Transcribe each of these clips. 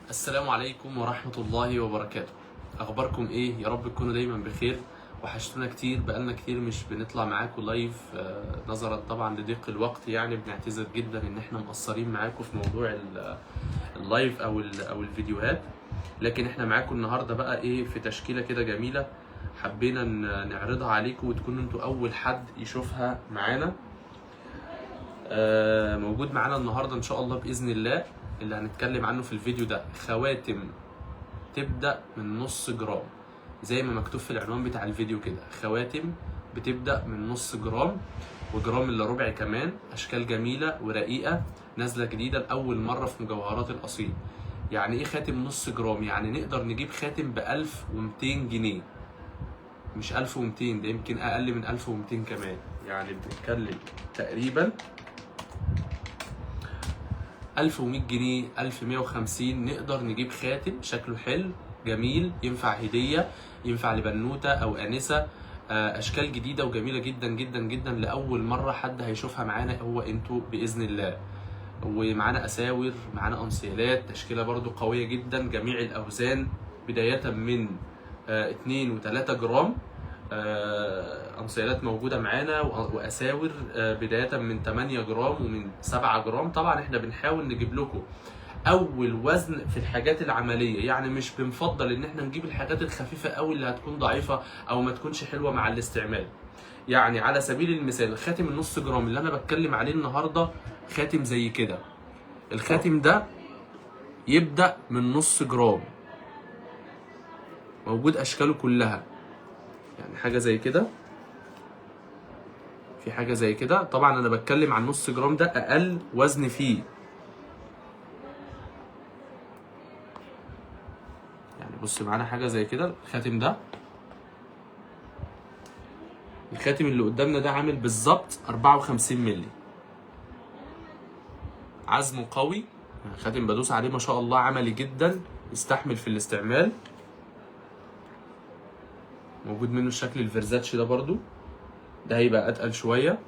السلام عليكم ورحمة الله وبركاته. أخباركم إيه؟ يا رب تكونوا دايما بخير. وحشتونا كتير، بقالنا كتير مش بنطلع معاكم لايف، نظرا طبعا لضيق الوقت. يعني بنعتذر جدا إن إحنا مقصرين معاكم في موضوع اللايف أو الفيديوهات، لكن إحنا معاكم النهاردة بقى إيه في تشكيلة كده جميلة، حبينا نعرضها عليكم وتكونوا انتوا أول حد يشوفها معانا. موجود معانا النهارده إن شاء الله بإذن الله. اللي هنتكلم عنه في الفيديو ده خواتم تبدأ من نص جرام، زي ما مكتوب في العنوان بتاع الفيديو كده. خواتم بتبدأ من نص جرام وجرام الا ربع كمان. اشكال جميلة ورقيقة نازلة جديدة لأول مرة في مجوهرات الأصيل. يعني ايه خاتم نص جرام؟ يعني نقدر نجيب خاتم ب 1200 جنيه، مش 1200، ده يمكن أقل من 1200 كمان. يعني بنتكلم تقريبا 1100 جنيه 1150 نقدر نجيب خاتم شكله حلو جميل، ينفع هدية، ينفع لبنوتة أو آنسة. أشكال جديدة وجميلة جدا جدا جدا، لأول مرة حد هيشوفها معانا هو انتوا بإذن الله. ومعانا أساور، معانا أنسيالات، تشكيلة برضو قوية جدا، جميع الأوزان بداية من 2 و3 جرام. أنسيالات موجودة معانا وأساور بداية من 8 جرام ومن 7 جرام. طبعا احنا بنحاول نجيب لكم أول وزن في الحاجات العملية، يعني مش بنفضل إن احنا نجيب الحاجات الخفيفة أوي اللي هتكون ضعيفة أو ما تكونش حلوة مع الاستعمال. يعني على سبيل المثال الخاتم النص جرام اللي أنا بتكلم عليه النهاردة خاتم زي كده. الخاتم ده يبدأ من نص جرام، موجود أشكاله كلها. يعني حاجة زي كده، في حاجة زي كده. طبعا أنا بتكلم عن نص جرام، ده أقل وزن فيه. يعني بص معانا حاجة زي كده. الخاتم ده، الخاتم اللي قدامنا ده عامل بالظبط 54 مللي، عزمه قوي. خاتم بدوس عليه ما شاء الله، عملي جدا، يستحمل في الاستعمال. موجود منه الشكل الفيرزاتشي ده برضو، ده هيبقى اتقل شويه.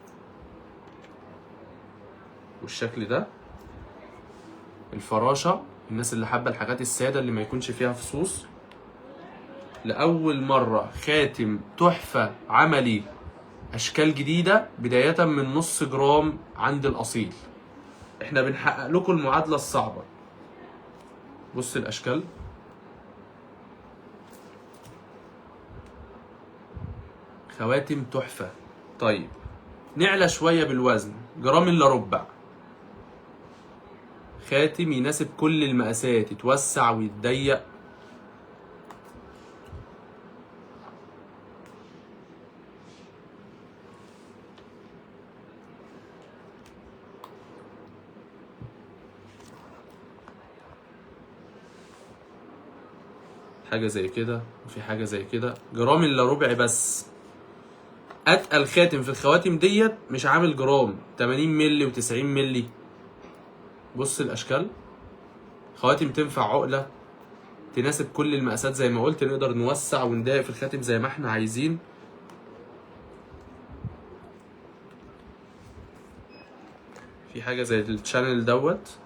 والشكل ده الفراشه، الناس اللي حابه الحاجات الساده اللي ما يكونش فيها فصوص. لاول مره خاتم تحفه عملي، اشكال جديده بدايه من نص جرام عند الاصيل. احنا بنحقق لكم المعادله الصعبه. بص الاشكال، خواتم تحفه. طيب نعلى شويه بالوزن، جرام الا ربع. خاتم يناسب كل المقاسات، يتوسع ويتضيق. حاجه زي كده وفي حاجه زي كده، جرام الا ربع بس. اتقل خاتم في الخواتم ديت مش عامل جرام، 80 مللي و90 مللي. بص الاشكال، خواتم تنفع عقله، تناسب كل المقاسات. زي ما قلت نقدر نوسع ونضايق في الخاتم زي ما احنا عايزين. في حاجه زي الشانل دوت،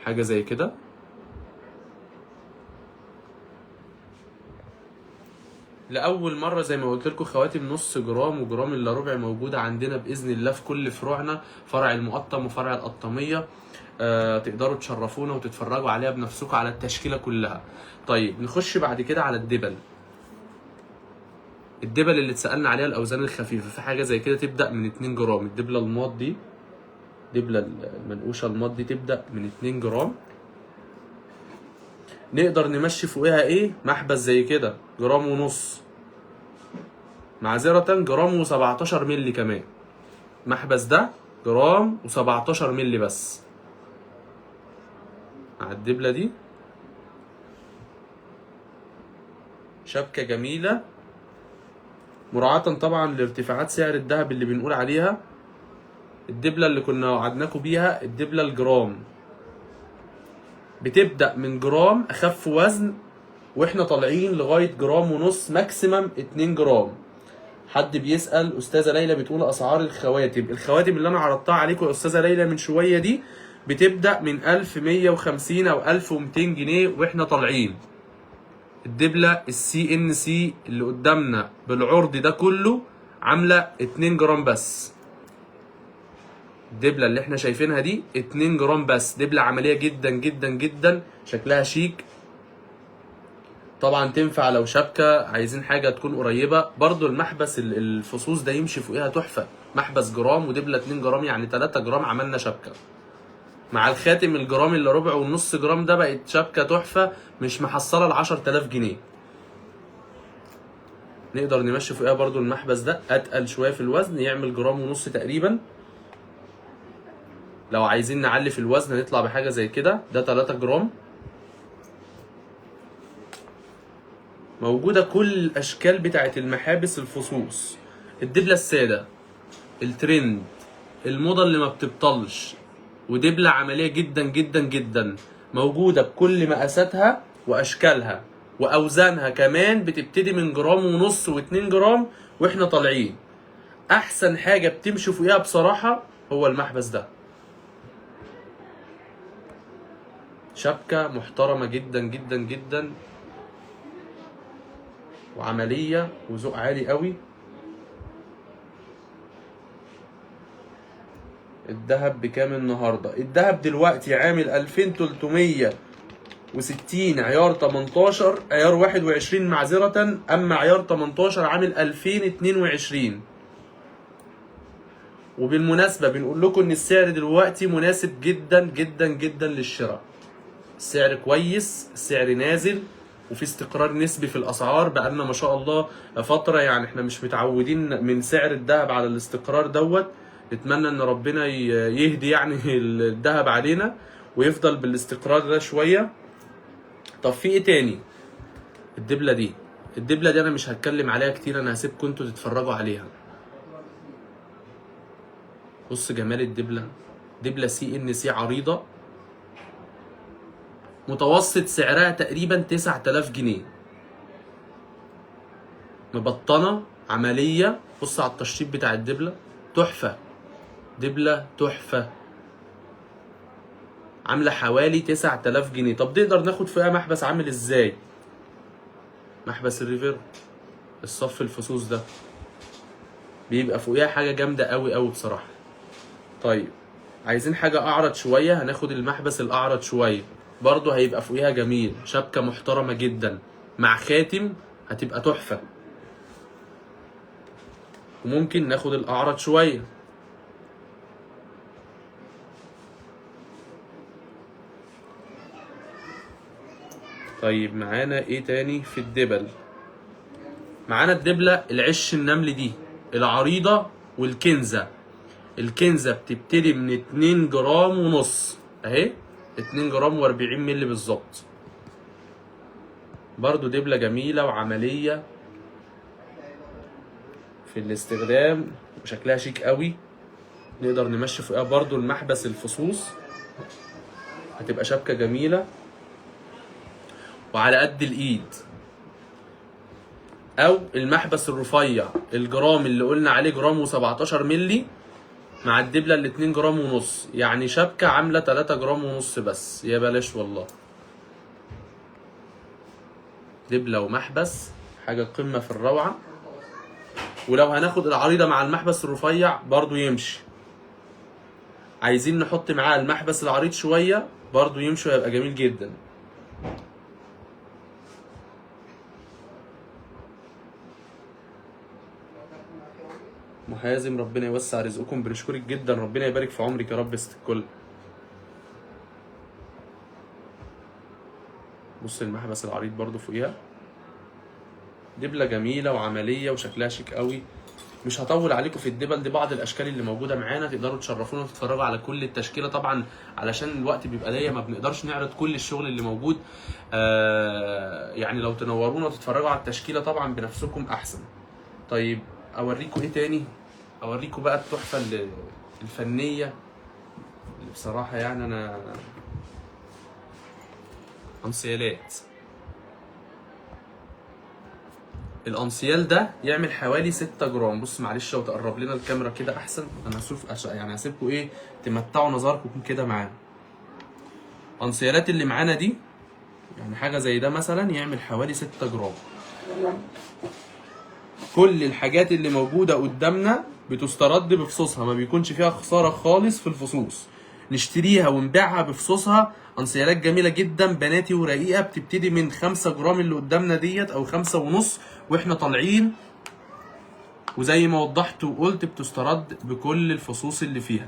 حاجه زي كده. لاول مره زي ما قلت لكم خواتم نص جرام وجرام الا ربع موجوده عندنا باذن الله في كل فروعنا، فرع المقطم وفرع القطاميه. تقدروا تشرفونا وتتفرجوا عليها بنفسكم على التشكيله كلها. طيب نخش بعد كده على الدبل. الدبل اللي اتسالنا عليها الاوزان الخفيفه، في حاجه زي كده تبدا من 2 جرام. الدبله الماط دي، الدبله المنقوشه الماط دي تبدا من 2 جرام. نقدر نمشي فوقها ايه؟ محبس زي كده جرام ونص، معذره جرام و17 مللي كمان. محبس ده جرام و17 مللي بس مع الدبله دي. شبكه جميله، مراعاة طبعا لارتفاعات سعر الذهب اللي بنقول عليها. الدبله اللي كنا وعدناكم بيها، الدبله الجرام بتبدأ من جرام أخف وزن، واحنا طالعين لغاية جرام ونص، ماكسيمم 2 جرام. حد بيسأل أستاذة ليلى بتقول أسعار الخواتم. الخواتم اللي أنا عرضتها عليكم يا أستاذة ليلى من شوية دي بتبدأ من 1150 أو 1200 جنيه واحنا طالعين. الدبلة السي ان سي اللي قدامنا بالعرض ده كله عاملة 2 جرام بس. الدبلة اللي احنا شايفينها دي 2 جرام بس، دبلة عملية جدا جدا جدا، شكلها شيك. طبعا تنفع لو شبكة عايزين حاجة تكون قريبة. برضو المحبس الفصوص ده يمشي فوقيها تحفة، محبس جرام ودبلة 2 جرام، يعني 3 جرام عملنا شبكة. مع الخاتم الجرام اللي ربع والنص جرام ده بقت شبكة تحفة، مش محصلة ل 10000 جنيه. نقدر نمشي فوقيها برضو المحبس ده اتقل شوية في الوزن، يعمل جرام ونص تقريبا. لو عايزين نعلي في الوزن نطلع بحاجة زي كده، ده 3 جرام. موجودة كل الأشكال بتاعت المحابس الفصوص، الدبلة السادة، الترند، الموضة اللي ما بتبطلش، ودبلة عملية جدا جدا جدا، موجودة بكل مقاساتها وأشكالها وأوزانها كمان، بتبتدي من جرام ونص و2 جرام واحنا طالعين. أحسن حاجة بتمشي فوقيها بصراحة هو المحبس ده. شبكة محترمة جدا جدا جدا، وعملية وذوق عالي قوي. الدهب بكام النهارده؟ الدهب دلوقتي عامل 2360 عيار 18، عيار 21 معذرة، اما عيار 18 عامل 2022. وبالمناسبة بنقول لكم ان السعر دلوقتي مناسب جدا جدا جدا للشراء. السعر كويس، السعر نازل، وفي استقرار نسبي في الاسعار بقالنا ما شاء الله فترة، يعني احنا مش متعودين من سعر الذهب على الاستقرار دوت. نتمنى ان ربنا يهدي يعني الذهب علينا ويفضل بالاستقرار ده شوية. طب في ايه تاني؟ الدبلة دي، الدبلة دي انا مش هتكلم عليها كتير، انا هسيبكم انتوا تتفرجوا عليها. بص جمال الدبلة، دبلة سي ان سي عريضة، متوسط سعرها تقريبا 9000 جنيه، مبطنة عملية. بص على التشطيب بتاع الدبلة، تحفة، دبلة تحفة، عاملة حوالي 9000 جنيه. طب نقدر ناخد فيها محبس عامل ازاي؟ محبس الريفير، الصف الفصوص ده بيبقى فوقيها حاجة جامدة قوي قوي بصراحة. طيب عايزين حاجة أعرض شوية، هناخد المحبس الأعرض شوية، برضه هيبقى فوقيها جميل، شبكة محترمة جدا مع خاتم هتبقى تحفة. وممكن ناخد الأعرض شوية. طيب معانا ايه تاني في الدبل؟ معانا الدبلة العش النمل دي العريضة والكنزة. الكنزة بتبتدي من 2 جرام ونص اهي، 2 جرام و40 مللي بالظبط. برضو دبلة جميلة وعملية في الاستخدام وشكلها شيك قوي. نقدر نمشي فوقها برضو المحبس الفصوص، هتبقى شبكة جميلة وعلى قد الايد. او المحبس الرفيع الجرام اللي قلنا عليه جرام و17 مللي، مع الدبلة ال 2 جرام ونص، يعني شبكة عاملة 3 جرام ونص بس. يا بلاش والله، دبلة ومحبس حاجة قمة في الروعة. ولو هناخد العريضة مع المحبس الرفيع برضو يمشي. عايزين نحط معاه المحبس العريض شوية برضو يمشي ويبقى جميل جدا. محازم ربنا يوسع رزقكم، بنشكرك جدا، ربنا يبارك في عمرك يا رب ست الكل. بص المحبس العريض برضو فوقيها، دبلة جميلة وعملية وشكلها شيك قوي. مش هطول عليكم في الدبل دي، بعض الاشكال اللي موجوده معانا تقدروا تشرفونا وتتفرجوا على كل التشكيله طبعا، علشان الوقت بيبقى ضيق ما بنقدرش نعرض كل الشغل اللي موجود. يعني لو تنورونا وتتفرجوا على التشكيله طبعا بنفسكم احسن. طيب اوريكم ايه تاني؟ اوريكم بقى التحفه الفنيه اللي بصراحه يعني انا انسيالات. الانسيال ده يعمل حوالي 6 جرام. بص معلش لو تقرب لنا الكاميرا كده احسن، انا هشوف يعني هسيبكم ايه تمتعوا نظركم كده معاه. الانسيالات اللي معانا دي يعني حاجه زي ده مثلا يعمل حوالي 6 جرام. كل الحاجات اللي موجوده قدامنا بتسترد بفصوصها، ما بيكونش فيها خساره خالص في الفصوص، نشتريها ونبيعها بفصوصها. انسيالات جميله جدا بناتي ورقيقه، بتبتدي من 5 جرام اللي قدامنا ديت او 5.5 واحنا طالعين، وزي ما وضحت وقلت بتسترد بكل الفصوص اللي فيها.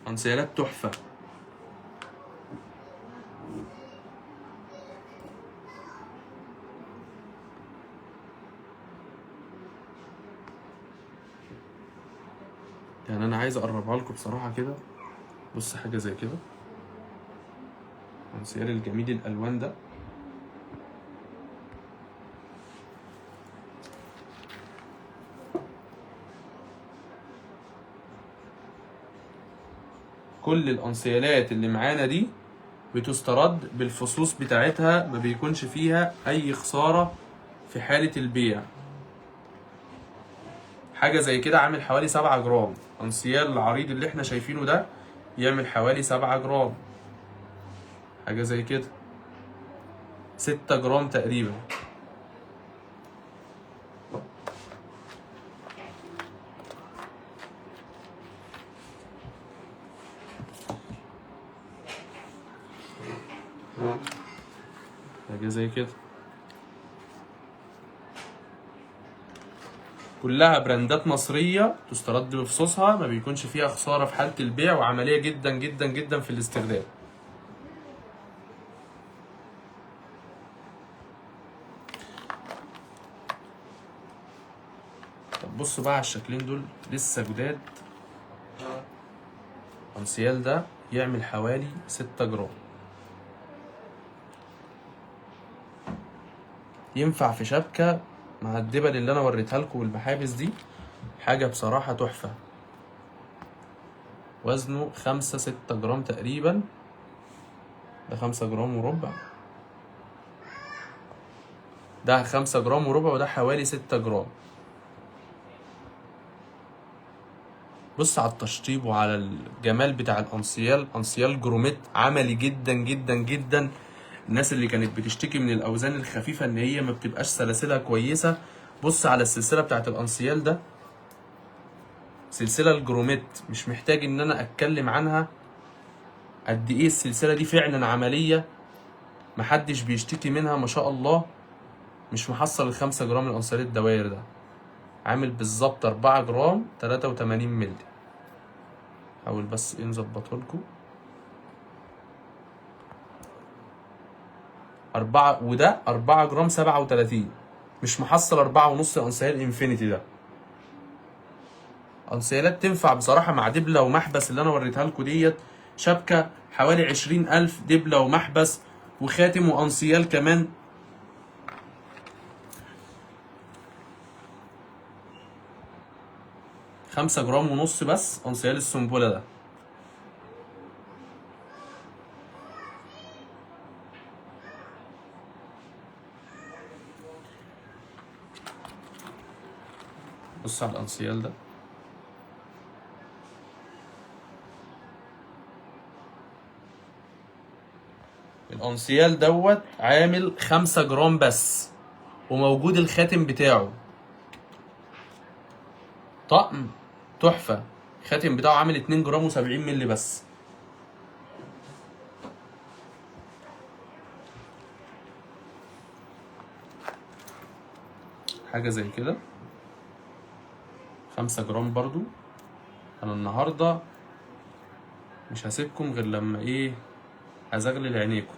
انسيالات تحفه. يعني انا عايز اقربها لكم بصراحه كده. بص حاجه زي كده، انسيال الجميل الالوان ده. كل الانسيالات اللي معانا دي بتسترد بالفصوص بتاعتها، ما بيكونش فيها اي خساره في حاله البيع. حاجه زي كده عامل حوالي 7 جرام. انسيال العريض اللي احنا شايفينه ده يعمل حوالي 7 جرام. حاجه زي كده 6 جرام تقريبا. حاجه زي كده كلها براندات مصريه تسترد بفصوصها، ما بيكونش فيها خساره في حاله البيع، وعمليه جدا جدا جدا في الاسترداد. طب بصوا بقى على الشكلين دول لسه جداد. انسيال ده يعمل حوالي 6 جرام، ينفع في شبكة مع الدبل اللي انا وريتها لكم والمحابس دي. حاجة بصراحة تحفة. وزنه 5-6 جرام تقريبا. ده 5 جرام وربع، ده 5 جرام وربع، وده حوالي 6 جرام. بص على التشطيب وعلى الجمال بتاع الانسيال. انسيال جروميت عملي جدا جدا جدا. الناس اللي كانت بتشتكي من الاوزان الخفيفه ان هي ما بتبقاش سلاسلها كويسه، بص على السلسله بتاعت الانسيال ده. سلسله الجروميت مش محتاج ان انا اتكلم عنها قد ايه السلسله دي فعلا عمليه، محدش بيشتكي منها ما شاء الله. مش محصل ال5 جرام الانسيال الدواير ده، عامل بالظبط 4 جرام 83 مللي. حاول بس ايه نظبطه لكم. 4 وده 4 جرام 37، مش محصل 4.5 انسيال انفينيتي ده. انسيالات تنفع بصراحة مع دبلة ومحبس اللي انا وريتها لكم ديت. شبكة حوالي 20,000، دبلة ومحبس وخاتم وانسيال كمان. خمسة جرام ونص بس انسيال السنبلة ده. بص على الانسيال ده. الانسيال دوت عامل 5 جرام بس، وموجود الخاتم بتاعه. طقم تحفة. الخاتم بتاعه عامل 2 جرام و70 مللي بس. حاجة زي كده 5 جرام برضو. انا النهاردة مش هسيبكم غير لما ايه ازغلل عينيكم.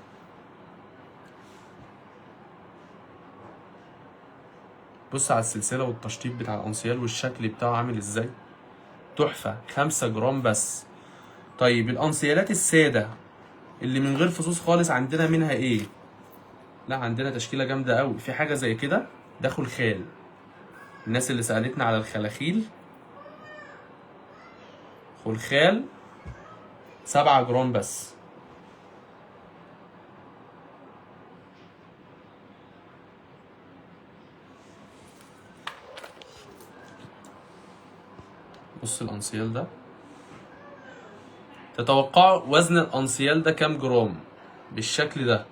بص على السلسلة والتشطيب بتاع الانسيال والشكل بتاعه عامل ازاي. تحفة. 5 جرام بس. طيب الانسيالات السادة اللي من غير فصوص خالص عندنا منها ايه؟ لا عندنا تشكيلة جامدة قوي. في حاجة زي كده ده خلخال. الناس اللي سألتنا على الخلاخيل، خلخال 7 جرام بس. بص الانسيال ده، تتوقعوا وزن الانسيال ده كام جرام؟ بالشكل ده.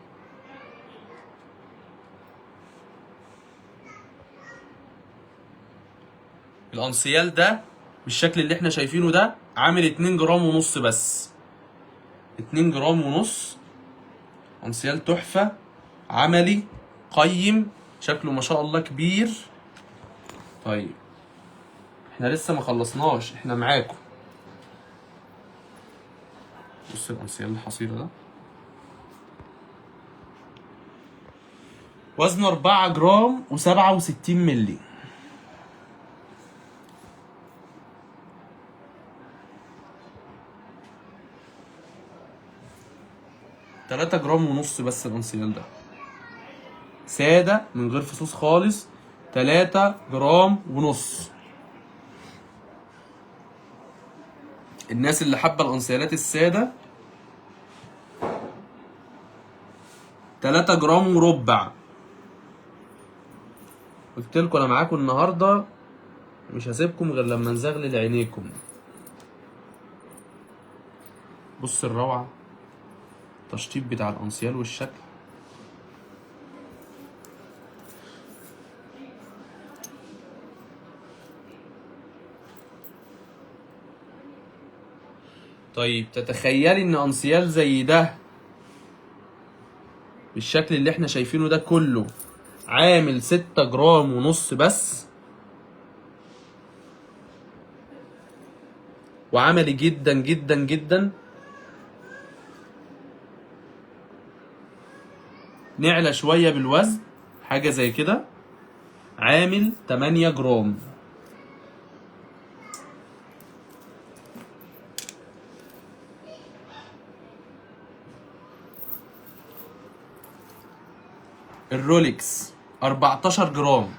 الانسيال ده بالشكل اللي احنا شايفينه ده عامل 2 جرام ونص بس. 2 جرام ونص. انسيال تحفة، عملي، قيم، شكله ما شاء الله كبير. طيب احنا لسه ما خلصناش، احنا معاكم. بص الانسيال الحصيرة ده وزنه 4 جرام و67 ملي. 3 جرام ونص بس الانسيال ده، سادة من غير فصوص خالص. 3 جرام ونص. الناس اللي حابة الانسيالات السادة 3 جرام وربع. قلت لكم انا معاكم النهارده، مش هسيبكم غير لما نزغلل عينيكم. بص الروعة، التشطيب بتاع الانسيال والشكل. طيب تتخيلي ان انسيال زي ده بالشكل اللي احنا شايفينه ده كله عامل 6 جرام ونص بس، وعملي جدا جدا جدا. نعلى شوية بالوزن، حاجة زي كده، عامل 8 جرام. الرولكس 14 جرام.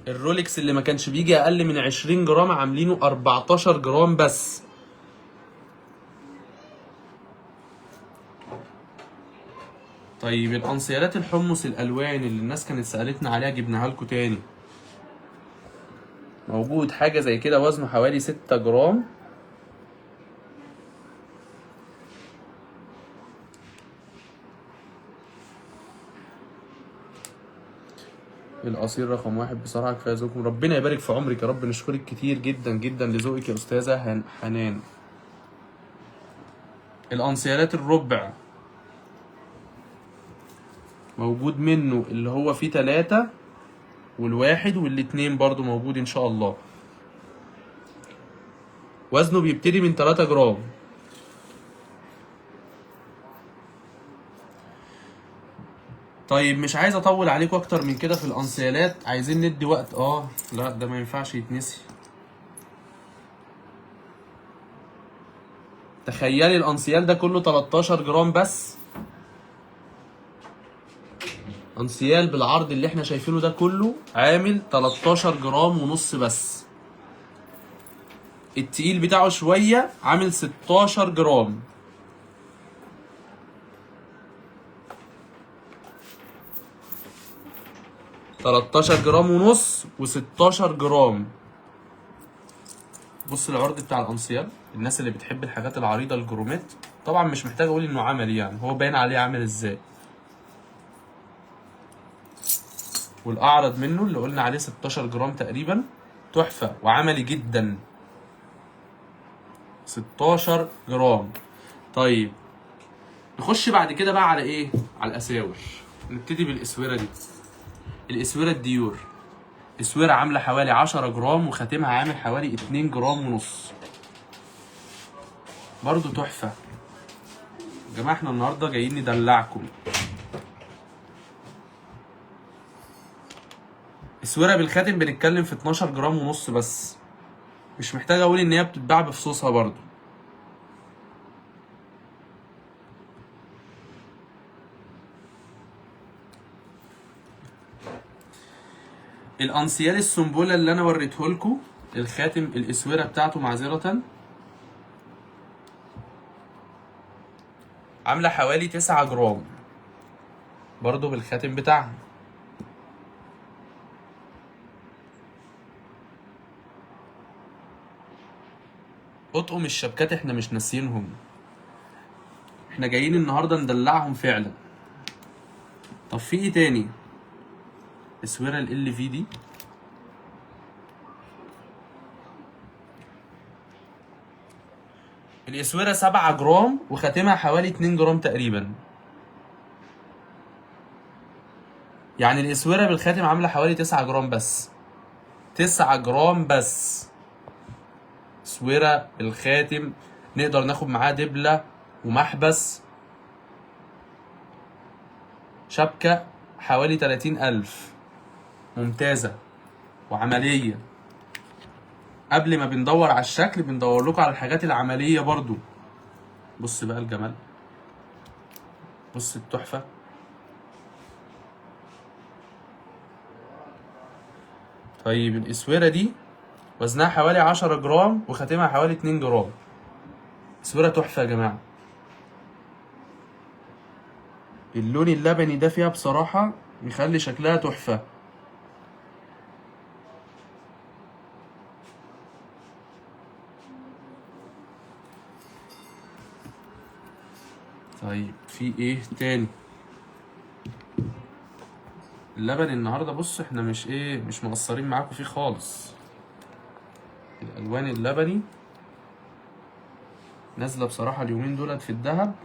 الرولكس اللي ما كانش بيجي اقل من 20 جرام عاملينه 14 جرام بس. طيب الانسيالات الحمص الالوان اللي الناس كانت سالتنا عليها جبناها لكم تاني. موجود حاجه زي كده وزنه حوالي 6 جرام. القصير رقم 1 بصراحه كفايه ذوقكم، ربنا يبارك في عمرك يا رب. نشكرك كتير جدا جدا لذوقك يا استاذه حنان. الانسيالات الربع موجود منه اللي هو فيه 3 والواحد والاتنين برضو موجود ان شاء الله. وزنه بيبتدي من 3 جرام. طيب مش عايز اطول عليكم اكتر من كده في الانسيالات، عايزين ندي وقت. لا ده ما ينفعش يتنسي. تخيلي الانسيال ده كله 13 جرام بس. انسيال بالعرض اللي احنا شايفينه ده كله عامل 13 جرام ونص بس. التقيل بتاعه شوية عامل 16 جرام. تلتاشر جرام ونص و16 جرام. بص العرض بتاع الانسيال، الناس اللي بتحب الحاجات العريضة الجرومات، طبعا مش محتاج اقول انه عملي، يعني هو باين عليه عامل ازاي. والاعرض منه اللي قلنا عليه 16 جرام تقريبا، تحفة وعملي جدا. 16 جرام. طيب نخش بعد كده بقى على ايه؟ على الاساور. نبتدي بالاسوره دي. الاسوره الديور، اسوره عامله حوالي 10 جرام وخاتمها عامل حوالي 2 جرام ونص. برضو تحفه. يا جماعه احنا النهارده جايين ندلعكم. اسوره بالخاتم بنتكلم في 12 جرام ونص بس. مش محتاج اقول ان هي بتتباع بفصوصها برضو. الانسيال السنبله اللي انا وريته لكم، الخاتم الاسوره بتاعته معذره، عامله حوالي 9 جرام برضو بالخاتم بتاعها. اطقم الشبكات احنا مش ناسيينهم، احنا جايين النهارده ندلعهم فعلا. طب في ايه تاني؟ اسوره ال في دي الاسوره 7 جرام وخاتمها حوالي 2 جرام تقريبا. يعني الاسوره بالخاتم عامله حوالي 9 جرام بس. 9 جرام بس. اسوره بالخاتم نقدر ناخد معاه دبله ومحبس. شبكه حوالي 30,000. ممتازه وعمليه. قبل ما بندور على الشكل بندور لكم على الحاجات العمليه برضو. بص بقى الجمال، بص التحفه. طيب الاسوره دي وزنها حوالي 10 جرام وخاتمها حوالي 2 جرام. اسوره تحفه يا جماعه. اللون اللبني ده فيها بصراحه يخلي شكلها تحفه. طيب في ايه تاني؟ اللبن النهارده بص احنا مش مقصرين معاكم فيه خالص. الالوان اللبني نازله بصراحه اليومين دولت في الذهب.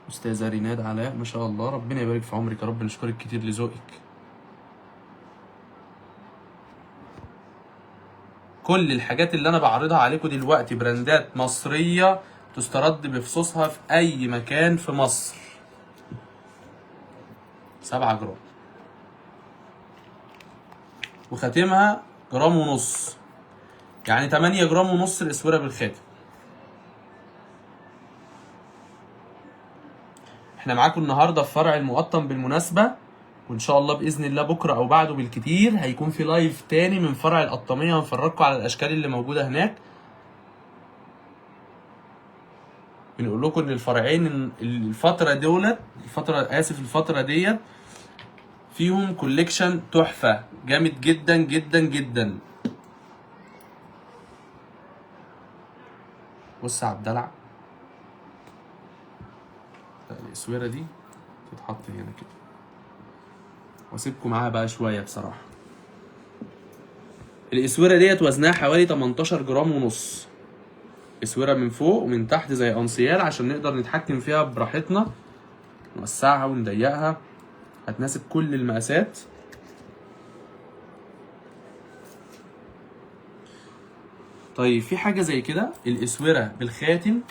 استاذه ريناد علاء ما شاء الله، ربنا يبارك في عمرك يا رب، نشكرك كتير لذوقك. كل الحاجات اللي انا بعرضها عليكم دلوقتي براندات مصريه تسترد بفصوصها في اي مكان في مصر. 7 جرام وخاتمها جرام ونص، يعني 8 جرام ونص الاسوره بالخاتم. احنا معاكم النهارده في فرع المقطم بالمناسبه، وان شاء الله باذن الله بكره او بعده بالكتير هيكون في لايف تاني من فرع القطاميه هنفرجكم على الاشكال اللي موجوده هناك. بنقول لكم ان الفرعين الفتره ديت فيهم كوليكشن تحفه جامد جدا جدا جدا. بص يا عبدلع، الاسوره دي تتحط هنا كده واسيبكم معاها بقى شويه بصراحه. الاسوره ديت وزنها حوالي 18 جرام ونص. اسوره من فوق ومن تحت زي انسيال عشان نقدر نتحكم فيها براحتنا، نوسعها ونضيقها، هتناسب كل المقاسات. طيب في حاجه زي كده الاسوره بالخاتم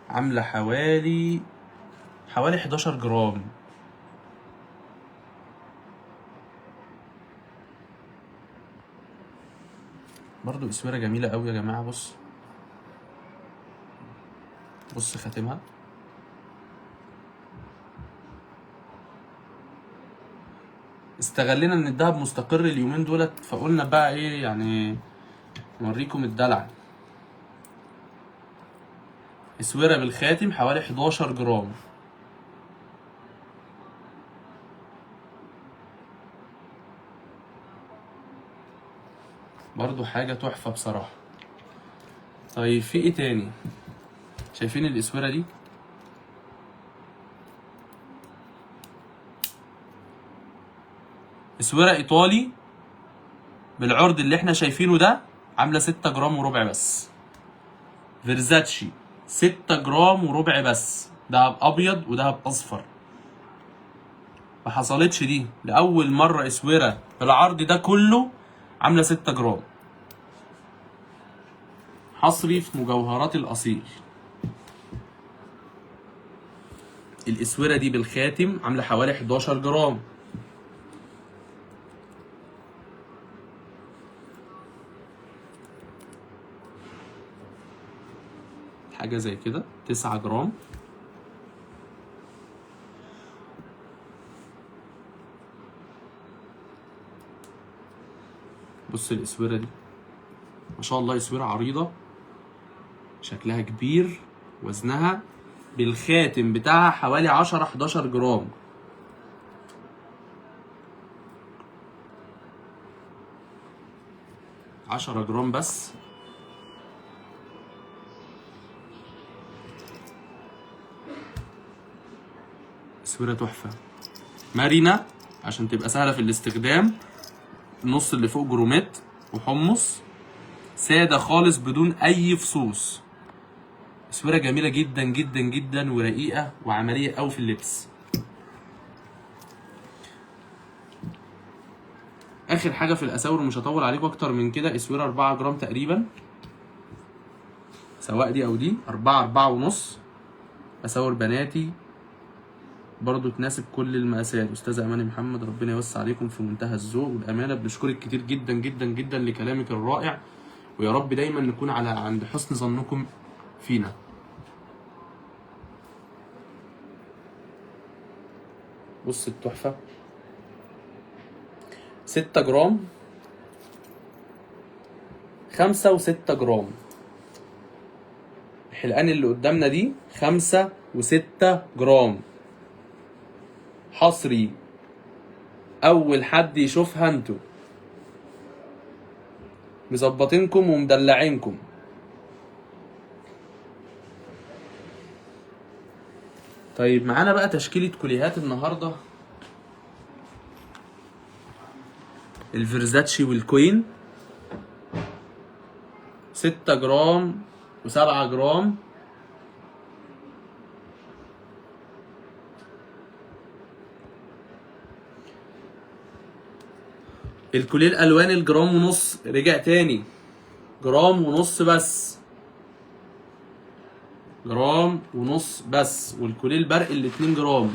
عامله حوالي 11 جرام. برضو اسوره جميله قوي يا جماعه. بص خاتمها. استغلنا ان الدهب مستقر اليومين دولت فقلنا بقى ايه يعني نوريكم الدلع. اسوره بالخاتم حوالي 11 جرام. برضو حاجه تحفه بصراحه. طيب في ايه تاني؟ شايفين الاسوره دي؟ اسوره ايطالي بالعرض اللي احنا شايفينه ده عامله 6 جرام وربع بس. فيرزاتشي 6 جرام وربع بس، دهب ابيض ودهب اصفر. ما حصلتش دي، لاول مره اسوره بالعرض ده كله عامله 6 جرام. حصري في مجوهرات الاصيل. الاسوره دي بالخاتم عامله حوالي 11 جرام. حاجه زي كده 9 جرام. بص الاسوره دي ما شاء الله، اسوره عريضه شكلها كبير، وزنها بالخاتم بتاعها حوالي 11 جرام. 10 جرام بس. اسوره تحفه مرنه عشان تبقى سهله في الاستخدام. النص اللي فوق جرومات وحمص ساده خالص بدون اي فصوص. اسوره جميله جدا جدا جدا ورقيقه وعمليه قوي في اللبس. اخر حاجه في الاساور مش هطول عليكم اكتر من كده، اسوره 4 جرام تقريبا، سواء دي او دي، 4 ونص. اساور بناتي برضو تناسب كل المقاسات. استاذه اماني محمد ربنا يوسع عليكم في منتهى الذوق والامانه، بنشكرك كتير جدا جدا جدا لكلامك الرائع، ويا رب دايما نكون عند حسن ظنكم فينا. بص التحفه 6 جرام، 5 و6 جرام. الحلقان اللي قدامنا دي 5 و6 جرام حصري، اول حد يشوفها انتوا، مظبطينكم ومدلعينكم. طيب معانا بقى تشكيلة كوليهات النهارده، الفيرزاتشي والكوين 6 جرام و7 جرام. الكوليه الالوان الجرام ونص رجع تاني، جرام ونص بس، جرام ونص بس. والكوليه البرق ال 2 جرام.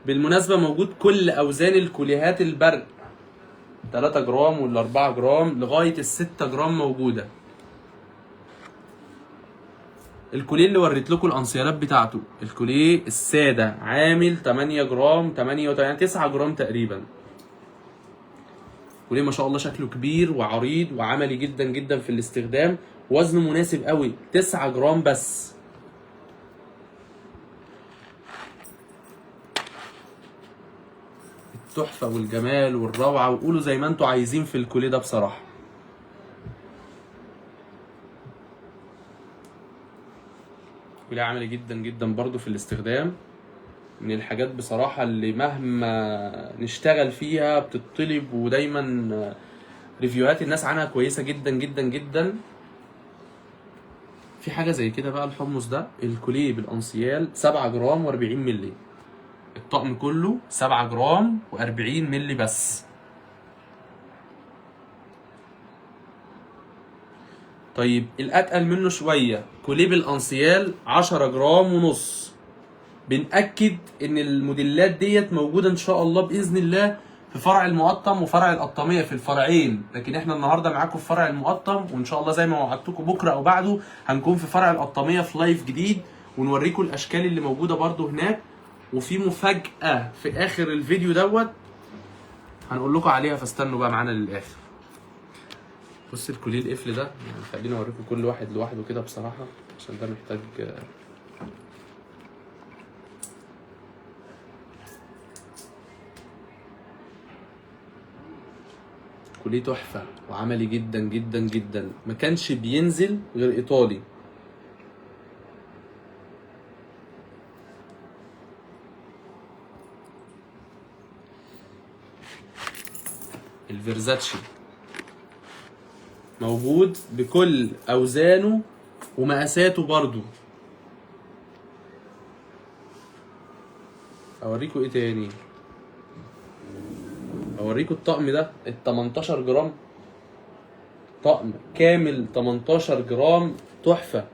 بالمناسبة موجود كل اوزان الكوليهات البرق، 3 جرام ولا 4 جرام لغاية ال6 جرام موجودة. الكوليه اللي وريت لكم الانسيالات بتاعته، الكوليه السادة عامل 8 جرام 88 9 جرام تقريبا. كوليه ما شاء الله شكله كبير وعريض وعملي جدا جدا في الاستخدام، وزنه مناسب قوي 9 جرام بس. التحفة والجمال والروعة، وقولوا زي ما انتوا عايزين في الكوليه ده بصراحة. كوليه عملي جدا جدا برضو في الاستخدام، من الحاجات بصراحة اللي مهما نشتغل فيها بتطلب، ودايما ريفيوهات الناس عنها كويسة جدا جدا جدا. في حاجة زي كده بقى الحمص ده، الكوليه بالانسيال 7 جرام و40 مللي، الطقم كله 7 جرام و40 مللي بس. طيب الاتقل منه شويه، كوليه بالانسيال 10 جرام ونص. بنأكد ان الموديلات ديت موجوده ان شاء الله باذن الله في فرع المقطم وفرع القطاميه، في الفرعين، لكن احنا النهارده معاكم في فرع المقطم، وان شاء الله زي ما وعدتكم بكره او بعده هنكون في فرع القطاميه في لايف جديد، ونوريكم الاشكال اللي موجوده برده هناك. وفي مفاجاه في اخر الفيديو دوت هنقول لكم عليها، فاستنوا بقى معانا للاخر. بص الكوليه القفل ده، يعني خليني اوريكم كل واحد لوحده كده بصراحه، عشان ده محتاج. كوليه تحفه وعملي جدا جدا جدا، ما كانش بينزل غير ايطالي. الفيرزاتشي موجود بكل اوزانه ومقاساته برضو. اوريكم ايه تاني، اوريكم الطقم ده ال 18 جرام، طقم كامل 18 جرام تحفه،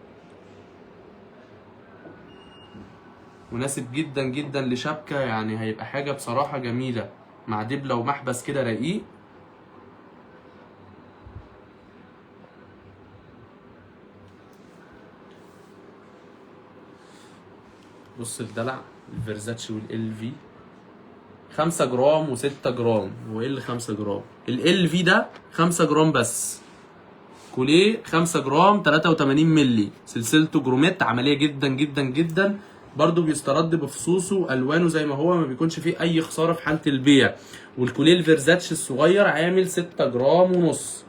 مناسب جدا جدا لشبكه، يعني هيبقى حاجه بصراحه جميله مع دبله ومحبس كده رقيق. بص الدلع، الفيرزاتشي والال في 5 جرام و6 جرام، هو ايه اللي 5 جرام؟ ال في ده 5 جرام بس. كوليه 5 جرام 83 مللي، سلسلته جروميت عمليه جدا جدا جدا برضو بيسترد بفصوصه الوانه زي ما هو، ما بيكونش فيه اي خساره في حاله البيع. والكوليه الفيرزاتش الصغير عامل 6 جرام ونص.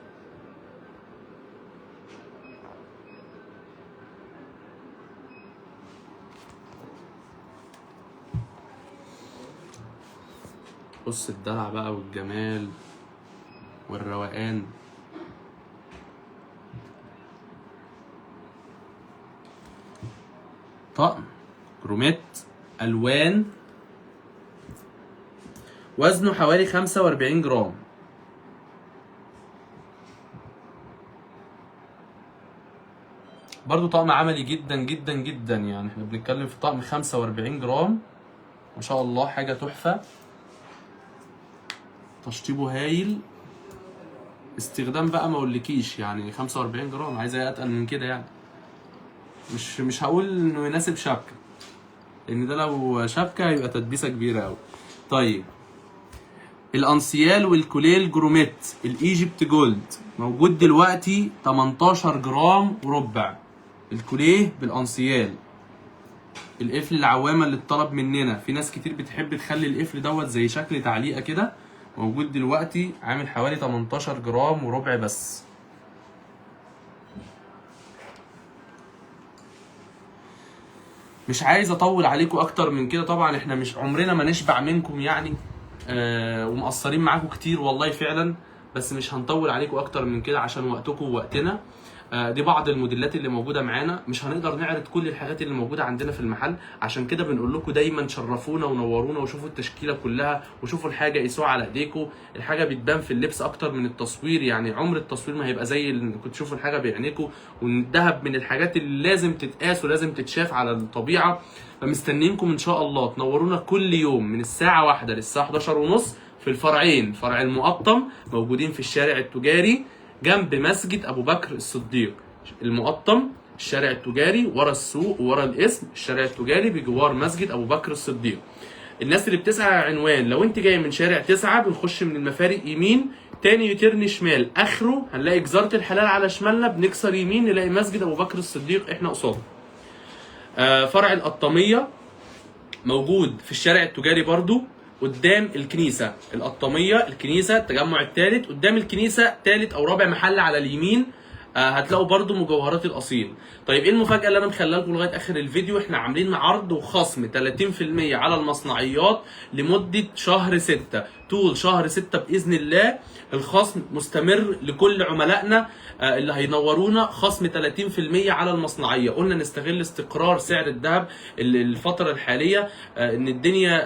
بص الدلع بقى والجمال والروقان. طقم كرومات الوان وزنه حوالي 45 جرام. برضو طقم عملي جدا جدا جدا، يعني احنا بنتكلم في طقم 45 جرام ما شاء الله، حاجه تحفه. تشطيبه هايل، استخدام بقى ما اقولكيش، يعني 45 جرام عايز ايه اتقل من كده يعني. مش هقول انه يناسب شبكه، لان ده لو شبكه يبقى تدبيسه كبيره قوي. طيب الانسيال والكوليه الجروميت الايجيبت جولد موجود دلوقتي 18 جرام وربع. الكوليه بالانسيال، القفل العوامه اللي اتطلب مننا، في ناس كتير بتحب تخلي القفل دوت زي شكل تعليقه كده، موجود دلوقتي عامل حوالي 18 جرام وربع بس. مش عايز اطول عليكم اكتر من كده، طبعا احنا مش عمرنا ما نشبع منكم يعني، ومقصرين معاكم كتير والله فعلا، بس مش هنطول عليكم اكتر من كده عشان وقتكم ووقتنا. دي بعض الموديلات اللي موجوده معانا، مش هنقدر نعرض كل الحاجات اللي موجوده عندنا في المحل، عشان كده بنقول لكم دايما شرفونا ونورونا وشوفوا التشكيله كلها وشوفوا الحاجه، قيسوها على ايديكم. الحاجه بتبان في اللبس اكتر من التصوير، يعني عمر التصوير ما هيبقى زي اللي كنتوا تشوفوا الحاجه بعينيكم. والذهب من الحاجات اللي لازم تتقاس ولازم تتشاف على الطبيعه. فمستنيينكم ان شاء الله تنورونا كل يوم من الساعه 1 للساعه 11:30 في الفرعين، فرع المقطم موجودين في الشارع التجاري جنب مسجد ابو بكر الصديق. المقطم الشارع التجاري ورا السوق ورا الاسم، الشارع التجاري بجوار مسجد ابو بكر الصديق. الناس اللي بتسعى على عنوان، لو انت جاي من شارع 9 بنخش من المفارق يمين، تاني يوتيرن شمال، اخره هنلاقي جزاره الحلال على شمالنا، بنكسر يمين نلاقي مسجد ابو بكر الصديق احنا قصاده. فرع القطاميه موجود في الشارع التجاري برضو قدام الكنيسه. القطاميه الكنيسه التجمع الثالث، قدام الكنيسه ثالث او رابع محل على اليمين، هتلاقوا برضو مجوهرات الاصيل. طيب ايه المفاجاه اللي انا مخليها لكم لغايه اخر الفيديو؟ احنا عاملين عرض وخصم 30% على المصنعيات لمده شهر 6، طول شهر 6 باذن الله. الخصم مستمر لكل عملائنا اللي هينورونا، خصم 30% على المصنعيه. قلنا نستغل استقرار سعر الذهب الفتره الحاليه، ان الدنيا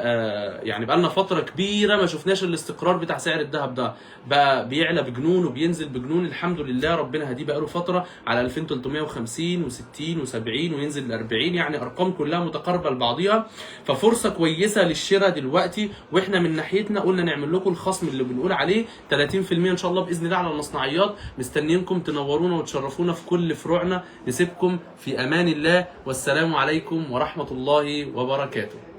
يعني بقى لنا فتره كبيره ما شفناش الاستقرار بتاع سعر الذهب ده، بقى بيعلى بجنون وبينزل بجنون. الحمد لله ربنا هديه بقى له فتره على 2350 و60 و70 وينزل ل 40، يعني ارقام كلها متقاربه لبعضيها. ففرصه كويسه للشراء دلوقتي، واحنا من ناحيتنا قلنا نعمل لكم الخصم اللي بنقول عليه 30% ان شاء الله باذن الله على المصنعيات. مستنيينكم تنورونا وتشرفونا في كل فروعنا. نسيبكم في امان الله، والسلام عليكم ورحمه الله وبركاته.